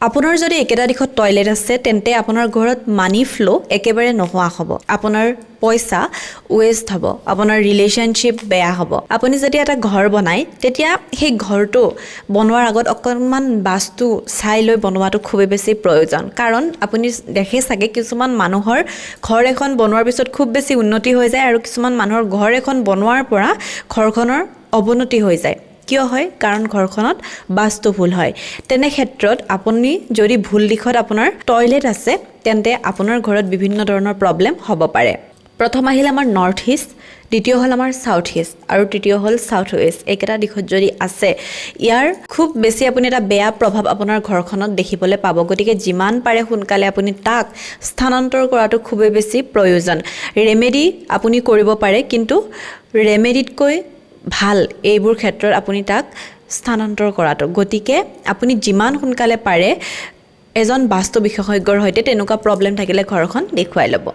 আপোনাৰ যদি একেটা দিশত টয়লেট আছে তেন্তে আপোনাৰ ঘৰত মানি ফ্লো একেবাৰে নোহোৱা হ'ব আপোনাৰ পইচা ওয়েষ্ট হ'ব আপোনাৰ ৰিলেশনশ্বিপ বেয়া হ'ব আপুনি যদি এটা ঘৰ বনায় তেতিয়া সেই ঘৰটো বনোৱাৰ আগত অকণমান বাস্তু চাই লৈ বনোৱাটো খুবেই বেছি প্ৰয়োজন কাৰণ আপুনি দেখে চাগে কিছুমান মানুহৰ ঘৰ এখন বনোৱাৰ পিছত খুব বেছি উন্নতি হৈ যায় আৰু কিছুমান মানুহৰ ঘৰ এখন বনোৱাৰ পৰা ঘৰখনৰ অৱনতি হৈ যায় কিয় হয় কাৰণ ঘৰখনত বাস্তু ভুল হয় তেনে ক্ষেত্ৰত আপুনি যদি ভুল দিশত আপোনাৰ টয়লেট আছে তেন্তে আপোনাৰ ঘৰত বিভিন্ন ধৰণৰ প্ৰবলেম হ'ব পাৰে প্ৰথম আহিল আমাৰ নৰ্থ ইষ্ট দ্বিতীয় হ'ল আমাৰ সাউথ ইষ্ট আৰু তৃতীয় হ'ল সাউথ ৱেষ্ট একেটা দিশত যদি আছে ইয়াৰ খুব বেছি আপুনি এটা বেয়া প্ৰভাৱ আপোনাৰ ঘৰখনত দেখিবলৈ পাব গতিকে যিমান পাৰে সোনকালে আপুনি তাক স্থানান্তৰ কৰাটো খুবেই বেছি প্ৰয়োজন ৰেমেডি আপুনি কৰিব পাৰে কিন্তু ৰেমেডিতকৈ ভাল এইবোৰ ক্ষেত্ৰত আপুনি তাক স্থানান্তৰ কৰাটো গতিকে আপুনি যিমান সোনকালে পাৰে এজন বাস্তু বিশেষজ্ঞৰ সৈতে তেনেকুৱা প্ৰবলেম থাকিলে ঘৰখন দেখুৱাই ল'ব